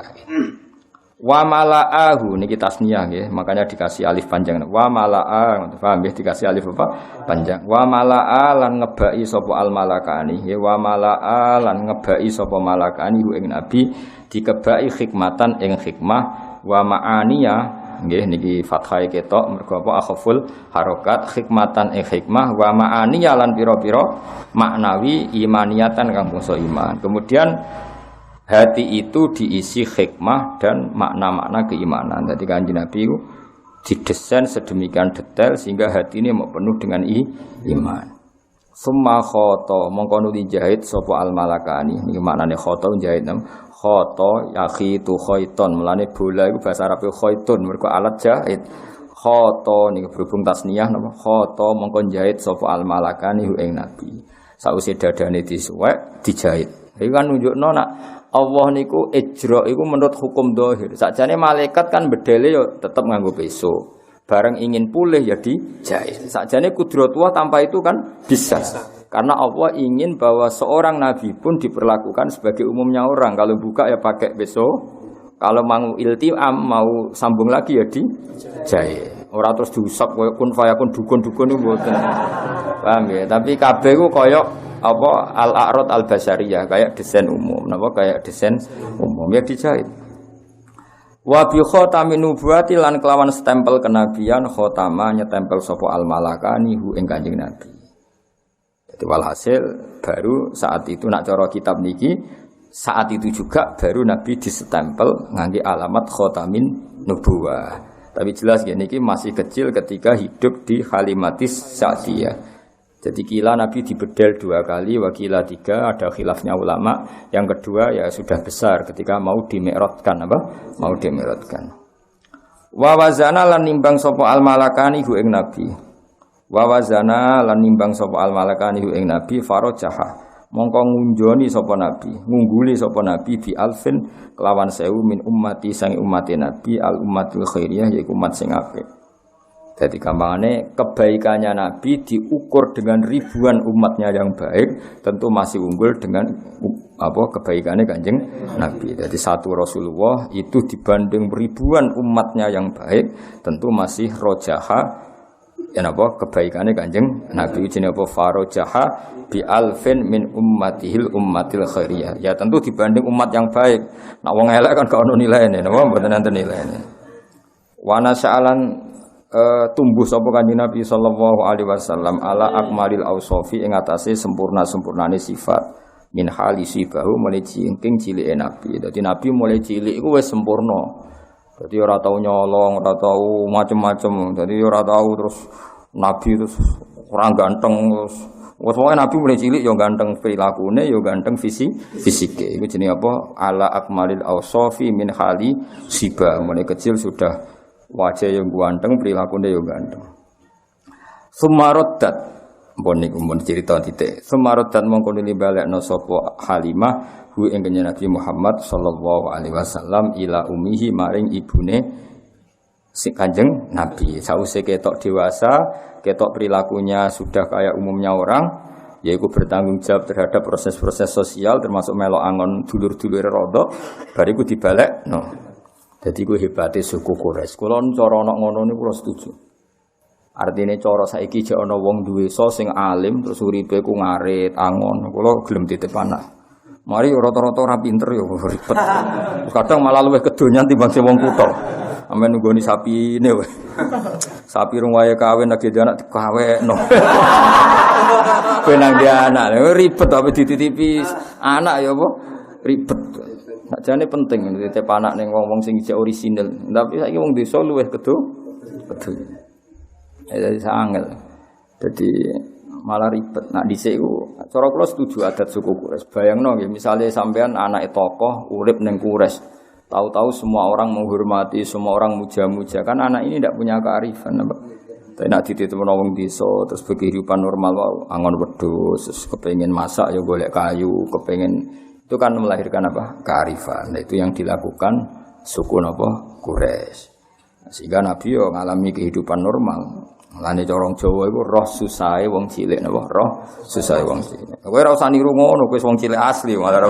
Speaker 1: Wa malaahu niki tasniyah nggih, makanya dikasih alif panjang. Wa malaa, paham nggih dikasih alif apa? Panjang. Wa malaa lan ngebai sapa al malakani. Ya wa malaa lan ngebai sapa malakani hu ing nabi dikebai hikmatan ing hikmah wa maaniya nggih niki fathah ketok mergo apa akhaful harokat hikmatan ing hikmah wa maaniya lan pira-pira maknawi imaniyatan kang bangsa iman. Kemudian hati itu diisi hikmah dan makna-makna keimanan. Jadi Kanjeng Nabi itu didesain sedemikian detail sehingga hati ini mau penuh dengan iman. Summa khoto mongko nuli jahit sapa al malakani. Niki maknane khoto jahit nam. Khoto yakhitu khaiton. Mulane bola iku bahasa Arab khaitun mergo alat jahit. Khoto niki berhubung tasniyah napa? Khoto mongko jahit sapa al malakani hu ing Nabi. Sausé dadane disuwek dijahit. Iki kan nunjukno nak Allah niku ijra iku menurut hukum zahir. Sakjane malaikat kan bedele yo tetep nganggo peso. Bareng ingin pulih ya dijahit. Sakjane kudratullah tanpa itu kan bisa. Karena Allah ingin bahwa seorang nabi pun diperlakukan sebagai umumnya orang. Kalau buka ya pakai peso. Kalau mau iltiam mau sambung lagi ya dijahit. Ora terus diusap koyo kun fayakun dukun-dukun niku mboten. Paham ya? Tapi kabeh ku koyo apa al-a'rad al-basyariyah kayak desain umum napa kayak desain umum ya dijahit wa bi khatamin nubuwati lan kelawan stempel kenabian khatama nyetempel sapa al-malakani hu ing Kanjeng Nabi. Jadi walhasil baru saat itu nak cara kitab niki saat itu juga baru Nabi disestempel ngangge alamat khatamin nubuwah. Tapi jelas ya niki masih kecil ketika hidup di Halimatis Sa'diyah. Jadi kila Nabi dibedel 2 kali, wakila 3, ada khilafnya ulama. Yang kedua ya sudah besar ketika mau dimi'rajkan apa? Mau dimi'rajkan. Wa wazana lan nimbang sapa al malakani hu ing Nabi. Wa wazana lan nimbang sapa al malakani hu ing Nabi farajaha. Mongko ngunjoni sapa Nabi, ngungguli sapa Nabi bi alfin kelawan 1000 min ummati sang ummate Nabi al ummatul khairiyah yaiku umat sing apik. Jadi gampangane kebaikannya Nabi diukur dengan ribuan umatnya yang baik, tentu masih unggul dengan apa kebaikannya Kanjeng Nabi. Jadi satu Rasulullah itu dibanding ribuan umatnya yang baik, tentu masih rojaha ya apa kebaikannya Kanjeng Nabi jenenge apa farojaha bi alfin min ummatihil ummatil khairiyah. Ya tentu dibanding umat yang baik. Nah wong elek kan gak ono nilaine, napa mboten enten nilaine. Wa nasa'alan tumbuh sapa Kanjeng Nabi sallallahu alaihi wasallam ala akmalil ausofi ing atase sempurnane sifat min halisibahu mulai cingking cilike Nabi. Dadi Nabi mulai cilik iku wis sempurna. Dadi ora tau nyolong, ora tau macem-macem. Dadi ora tau terus Nabi terus ora ganteng terus pokoke Nabi mulai cilik ya ganteng prilakune ya ganteng fisike. Iku jenenge apa? Ala akmalil ausofi min halisiba. Mulai kecil sudah wajah yang ganteng, perilakunya yang ganteng. Sumarodat, bon niku mun cerita titik. Sumarodat mongko nuli balekno sapa Halimah hu ing Nabi Muhammad sallallahu alaihi wasallam ila ummihi maring ibune si Kanjeng Nabi. Sause ketok dewasa, ketok perilakunya sudah kayak umumnya orang, yaitu bertanggung jawab terhadap proses-proses sosial termasuk melok angon dulur-dulur rodok, bariku dibalekno. Jadi ku hebatnya suku Quraisy. Kula cara ana ngono niku kula setuju. Artine cara saiki jek ana wong duwe so sing alim terus uripe ku ngarit, angon. Kula gelem titip anak. Mari rata-rata ora pinter ya ribet. Kadang malah luwih kedonyan timbang sing wong kutha. Amen nggoni sapine wae. Sapi rung wae kawin lagi anak dikawekno. Benang dia anak ribet tapi dititipi anak ya apa? Ribet. Sakjane penting titip anak ning wong sing isih orisinal. Tapi saiki wong desa luwih kedo. Dadi sangel. Dadi malah ribet. Nak dhisik iku cara kula setuju adat suku Quraisy. Bayangno nggih, misale sampean anake tokoh urip ning Quraisy. Tahu-tahu semua orang menghormati, semua orang muja-muja. Kan anak ini tidak punya kearifan. Tapi nak dititipno wong desa terus kehidupan normal wae, angon wedhus, terus kepengin masak ya golek kayu, kepengin itu kan melahirkan apa? Kearifan. Nah, itu yang dilakukan suku apa? Quraisy. Sehingga Nabi yo ngalami kehidupan normal. Lane corong Jawa iku roh susahe wong cilik napa roh susahe wong cilik. Kowe ora usah niru ngono, kowe wong cilik asli, malah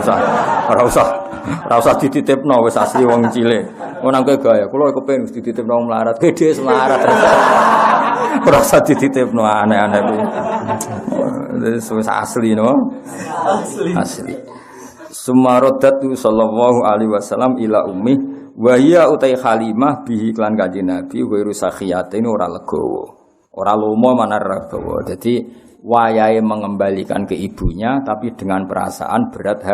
Speaker 1: ora usah dititipno wis asli wong cilik. Ngono kowe gaya, kula kepengin dititipno wong melarat, gede melarat. Ora usah dititipno aneh-aneh kuwi. Wis asli no. Asli. Sumarodatu sallallahu alaihi wasallam ila ummi wa hiya utai Halimah bihi klan kanjeng Nabi wa rusakhiyate ora legowo. Ora lomo manar rabawa. Jadi wayahe mengembalikan ke ibunya tapi dengan perasaan berat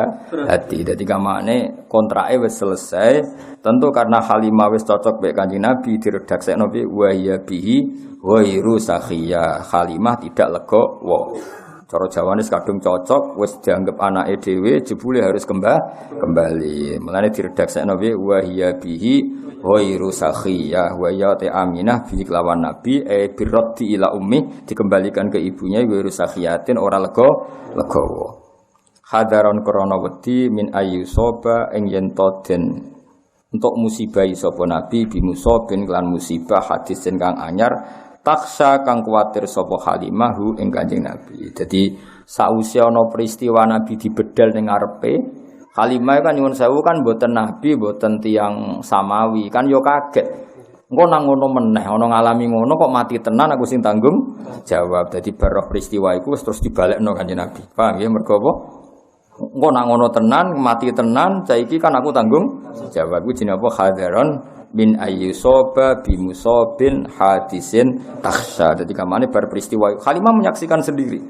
Speaker 1: hati. Jadi kamane kontrake wis selesai. Tentu karena Halimah wis cocok mek Kanjeng Nabi diredaksekno bi wa ya bihi ghairu sakhiya. Halimah tidak legowo. Cara Jawane kadung cocok wis dianggap anake dhewe jebule harus kembali. Mulane diredaksekno bi wa ya bihi ghairu sakhiyah wa ya ta Aminah bi kelawan Nabi birraddi ila ummi dikembalikan ke ibunya ghairu sakhiyatin ora legowo. Hadaron krana wedi min ayyusoba ing yen den untuk musibah sapa Nabi bi musabin lan musibah hadis kang anyar taksa kang kuwatir sapa Halimah hu ing Kanjeng Nabi. Jadi sausé ana peristiwa Nabi dibedal ning ngarepe Halimah kan nyuwun sewu kan mboten nabi, mboten tiyang samawi, kan yo kaget. Engko nang ngono meneh, ana ngalami ngono kok mati tenan aku sing tanggung jawab. Dadi baroh peristiwa iku wis terus dibalekno Kanjeng Nabi. Paham ya mergo apa? Engko nang ngono tenan, mati tenan, saiki kan aku tanggung jawab. Kuwi jenenge apa? Hadaron min ayyusoba bimusabin hadisin takhsha. Dadi kamane bar peristiwa Halimah menyaksikan sendiri.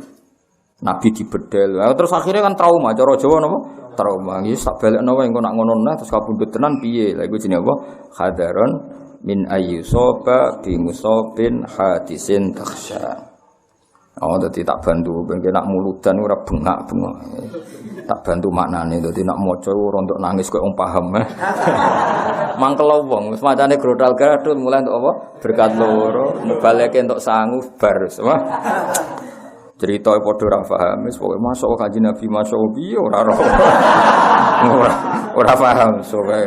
Speaker 1: Nabi dibedel. Terus akhirnya kan trauma, cara Jawa napa? Trauma. Iki sak balekno wae engko nak ngono nah terus kapundhut tenan piye? Lha iku jenenge apa? Hadaron min ayyusoba bimusabin hadisin takhsha. Oh, dadi tak bantu ben nak muludan ora bengak-bengok. Tak bantu maknane dadi nak maca ora entuk nangis koyo wong paham. Mangkel wong wis macane grodal gadul mulai entuk apa? Berkat loro, baleke entuk sangu bar semua. Cerita padha ora paham wis pokoke masuk Kanjeng Nabi masuk piye ora ora paham soe.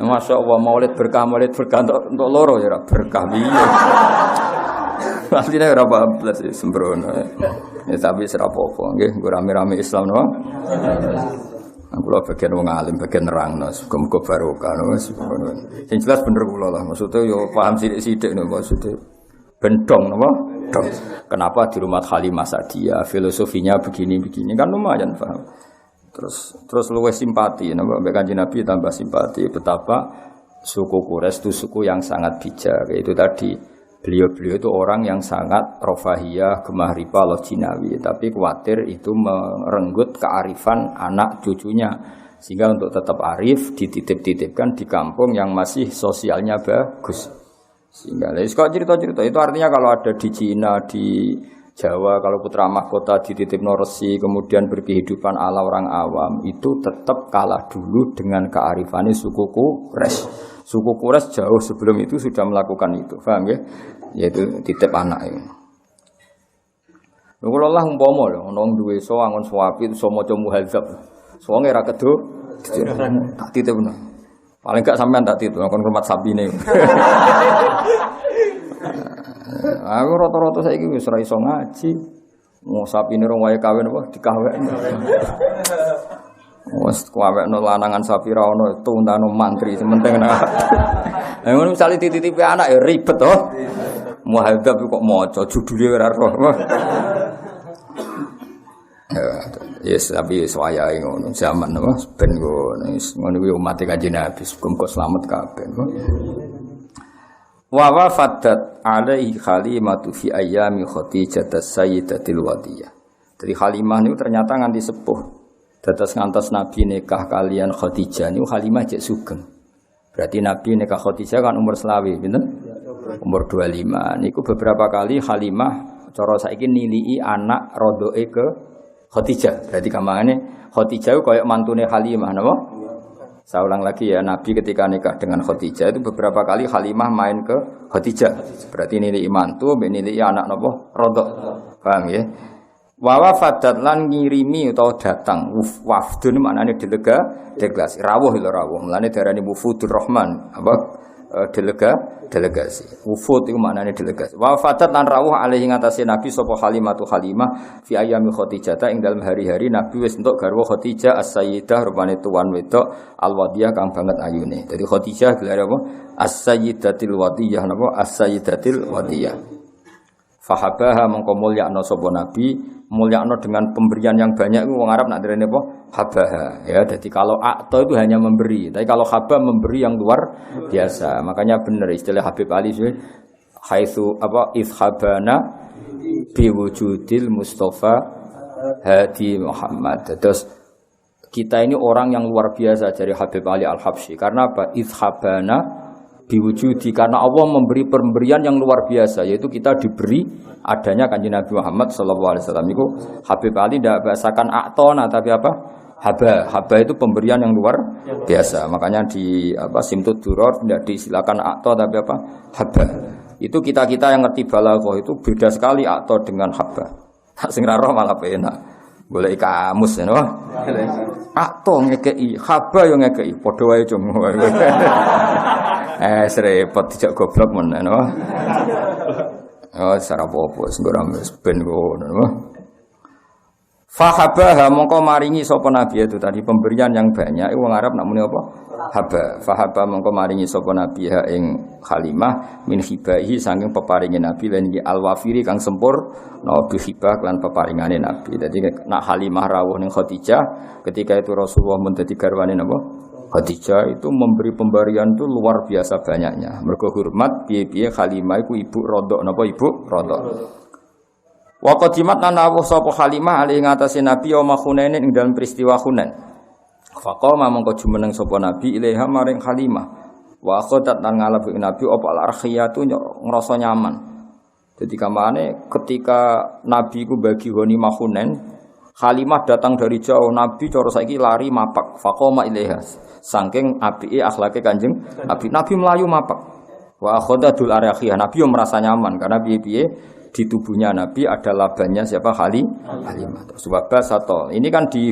Speaker 1: Masyaallah maulid berkah untuk loro ya berkah piye. Asline ora paham blas sembrono. Ya tapi ora apa-apa nggih rame-rame Islam no. Kula bagian wong alim bagian nerangno muga-muga barokah no wis. Sing jelas bener kula lah maksudnya yo paham sithik-sithik no maksudnya bendong napa? Dong. Kenapa di rumah Halimah Sa'diyah filosofinya begini-begini kan lumayan paham. Terus luwih simpati napa mbek Kanjeng Nabi tambah simpati betapa suku Quraisy itu suku yang sangat bijak. Itu tadi beliau-beliau itu orang yang sangat rofahiyah, gemah riba, lojinawi, tapi khawatir itu merenggut kearifan anak cucunya sehingga untuk tetap arif dititip-titipkan di kampung yang masih sosialnya bagus. Sehingga kalau cerita-cerita itu artinya kalau ada di Cina, di Jawa, kalau putra mahkota dititip Resi, kemudian berkehidupan ala orang awam, itu tetap kalah dulu dengan kearifannya suku Quraisy. Suku Quraisy jauh sebelum itu sudah melakukan itu, paham ya? Yaitu titip anak ini. Kalau Allah umpama lho, nong duwe so angon suwapi itu so maca muhadzab. Soalnya ra kedo, tak titip no. Paling gak sampean tak titip, kon hormat sabine. Aku rata-rata saiki wis ora iso ngaji. Mau sapine rong wae kawin apa dikawekno. Wes kawekno lanangan sapi ra ono tuntano mantri sementing ana. Lah ngono misale dititipi anak ya ribet to. Muhadzab kok maca judule ora roh. Yes, tapi wayahe ngono zaman apa ben ngono kuwi umat Kanjeng Nabi muga selamat kabeh. Wa wafadat alaihi Halimatu fi ayyami Khadijah sayyidatil wadiyah. Jadi Halimah niku ternyata nganti sepuh. Dados ngantos Nabi nikah kalian Khadijah niku Halimah jek sugeng. Berarti Nabi nikah Khadijah kan umur selawi, pinten? Umur 25. Niku beberapa kali Halimah cara saiki nilii anak rodoe ke Khadijah. Berarti kamane Khadijah koyo mantune Halimah napa? Saya ulang lagi ya, Nabi ketika nikah dengan Khadijah itu beberapa kali Halimah main ke Khadijah. Berarti nilai mantu, nilai anak nopo rodok. Paham ya? Wa wafadat lan ngirimi utawa datang. Wafdun maknane delegasi. Rawuh lho rawuh. Mulane diarani wufudur Rahman. Apa? delegasi. Wufud iku maknane delegasi. Wa fatat lan rawuh alaihi ngatasé Nabi sapa Halimatu Halimah fi ayami Khadijah ing dalem hari-hari Nabi wis entuk garwa Khadijah as-sayyidah rupane tuan wedok al-wadiyah kang banget ayune. Dadi Khadijah gelar apa? As-sayyidatil wadiyah napa? As-sayyidatil wadiyah. Fahabaha mongko mulyakno sapa Nabi, mulyakno dengan pemberian yang banyak itu wong Arab nak derene apa? Habaha. Ya, jadi kalau akta itu hanya memberi, tapi kalau haba memberi yang luar biasa. Makanya benar istilah Habib Ali itu haitsu apa izhabana biwujudil Mustafa Hadi Muhammad. Terus kita ini orang yang luar biasa dari Habib Ali Al-Habsyi. Karena apa? Izhabana diwujudi karena Allah memberi pemberian yang luar biasa, yaitu kita diberi adanya Kanjeng Nabi Muhammad sallallahu alaihi wasallam. Itu Habib Ali tidak bahasakan aktona tapi apa? Haba. Haba itu pemberian yang luar biasa. Makanya di apa Simtud Duror tidak disilakan akto tapi apa? Haba. Itu kita-kita yang ngerti balaghah itu beda sekali akto dengan haba. Sing ra roh malah penak. Golek kamus ya, no? Akto ngekei, haba yo ngekei, padha wae cung. Serepot dijak goblok men, no? Oh, cara apa-apa sing ora ben ngono, no? Fahabaha mongko maringi sapa nabi itu tadi pemberian yang banyak wong Arab nak muni apa? Haba. Fahaba mongko maringi sapa nabi ha ing Halimah min hibahi saking peparinge nabi lan iki al-wafiri kang sempurna bi hibah lan peparingane nabi. Dadi nak Halimah rawuh ning Khadijah ketika itu Rasulullah mun dadi garwane napa? Khadijah itu memberi pemberian itu luar biasa banyaknya. Mergo hormat piye-piye Halimah iku ibu rodok napa ibu rodok. Wa qadimat lan awuh sapa Halimah ali ngatasi Nabi yaum Hunain ing dalem peristiwa Hunain. Faqama mongko jumeneng sapa Nabi ilaiha maring Halimah. Wa khadat lan ngalap Nabi apa al-arkhiyatu ngrasa nyaman. Jadi kamane ketika Nabi ku bagi ghanimah Hunain, Halimah datang dari jauh, Nabi cara saiki lari mapak. Faqama ilaiha. Saking apike akhlake Kanjeng Nabi melayu mapak. Wa khadatul arkhiyah. Nabi yo merasa nyaman karena piye-piye di tubuhnya Nabi ada labanya siapa? Halimah. Terus wabas atau ini kan di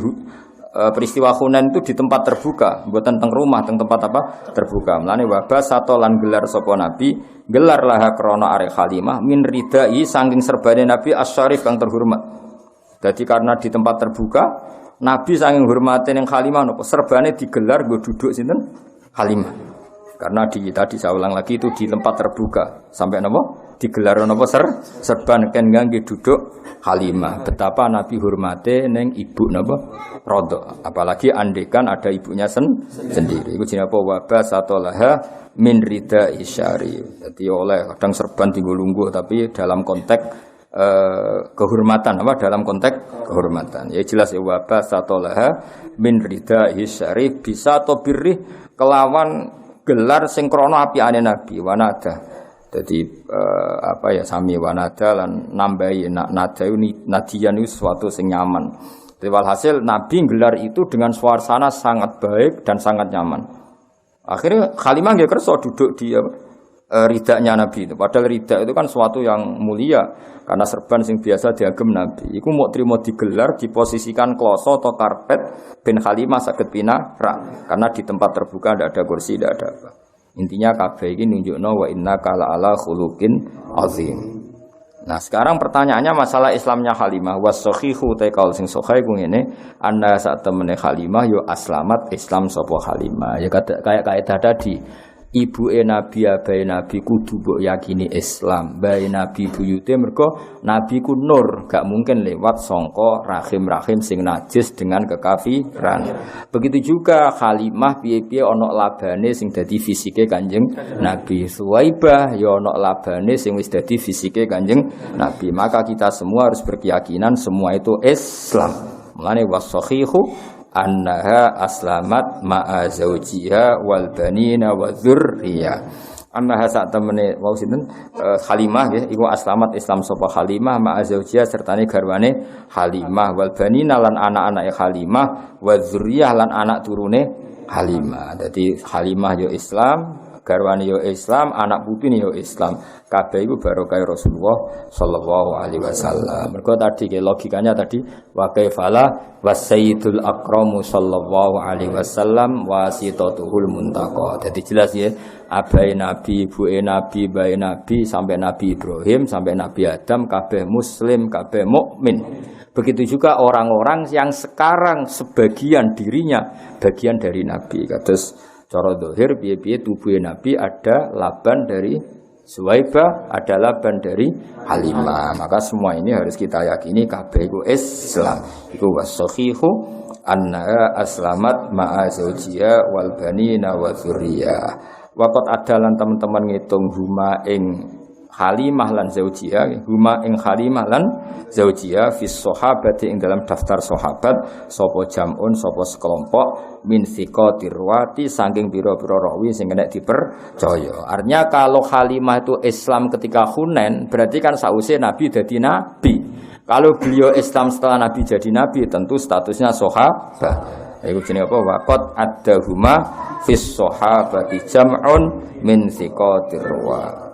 Speaker 1: peristiwa Hunain itu di tempat terbuka, bukan teng rumah, teng tempat apa? Terbuka. Mulane wabas atau lan gelar sapa Nabi, gelar laha krana arek Halimah min ridai saking serbane Nabi asy-syarif kang terhormat. Jadi karena di tempat terbuka, Nabi saking hormate ning Halimah napa serbane digelar nggo duduk sinten? Halimah. Karena tadi saya ulang lagi itu di tempat terbuka. Sampai napa? Digelar napa serban ken ngangge duduk Halimah. Betapa Nabi hormate ning ibu napa Rodha. Apalagi andekan ada ibunya sendiri. Iku jenenge apa? Wabas atau laha min rida isyari. Jadi oleh kadang serban tinggal lungguh tapi dalam konteks kehormatan apa dalam konteks kehormatan. Ya jelas ya wabas atau laha min rida isyari bisa atau birri kelawan gelar sing krana apiane Nabi wanada. Jadi apa ya sami wanada lan nambahi nada nadian itu sesuatu sing nyaman. Jadi walhasil Nabi gelar itu dengan suasana sangat baik dan sangat nyaman. Akhirnya Halimah nggih kersa duduk di ridanya Nabi itu. Padahal rida itu kan suatu yang mulia karena serban sing biasa diagem Nabi. Iku mau trimo digelar diposisikan kloso atau karpet ben Halimah saged pinara karena di tempat terbuka tidak ada kursi, tidak ada apa. Intinya kabeh iki nunjukno wa innaka la'ala khuluqin azim. Nah, sekarang pertanyaannya masalah Islamnya Halimah was-sahihu ta kaul sing sahih ku ngene, anna sak temene Halimah yo aslamat Islam sapa Halimah. Ya kayak kaidah tadi. Ibuke Nabi abahe Nabi kudu mbok yakini Islam. Bae Nabi buyute mergo Nabi ku nur, gak mungkin lewat sangka rahim-rahim sing najis dengan kekafiran. Begitu juga Halimah piye-piye ana labane sing dadi fisike Kanjeng Nabi. Suwaibah ya ana labane sing wis dadi fisike Kanjeng Nabi. Maka kita semua harus berkeyakinan semua itu Islam. Mulane was-sahihu annaha aslamat ma'a zawjiha wal banina wa dzurriyyah. Annaha sak temene wau sinten Halimah nggih iku aslamat Islam sapa Halimah ma'a zawjiha sertane garwane Halimah wal banina lan anak-anake Halimah wa dzurriyyah lan anak turune Halimah. Dadi Halimah yo Islam garwane yo Islam, anak putune yo Islam. Kabeh iku barokah Rasulullah sallallahu alaihi wasallam. Mergo tadi logikanya tadi wa kaifala wasayyidul akramu sallallahu alaihi wasallam wasitatuhul muntaqa. Jadi jelas ya, abai nabi, ibuke nabi, bae nabi sampai Nabi Ibrahim sampai Nabi Adam kabeh muslim, kabeh mukmin. Begitu juga orang-orang yang sekarang sebagian dirinya bagian dari nabi. Kados cara zahir piye-piye tubuhe nabi ada laban dari Suwaibah, ada laban dari Halimah. Maka semua ini harus kita yakini kabeh iku Islam. Iku was-sahihu anna aslamat ma'a zawjiha wal banina wa dzurriyyah. Waqat adalan teman-teman ngitung huma ing Halimah lan zawjiha, huma ing Halimah lan zawjiha fi sahabati ing dalam daftar sahabat sapa jamun sapa sekelompok min thiqatir ruwati saking pira-pira rawi sing kena dipercaya. Artinya kalau Halimah itu Islam ketika Hunain berarti kan sause Nabi dadi nabi. Kalau beliau Islam setelah Nabi jadi nabi tentu statusnya sahabat. Iku jenenge apa? Waqat adahuma fis sahabati jam'un min thiqatir ruwati.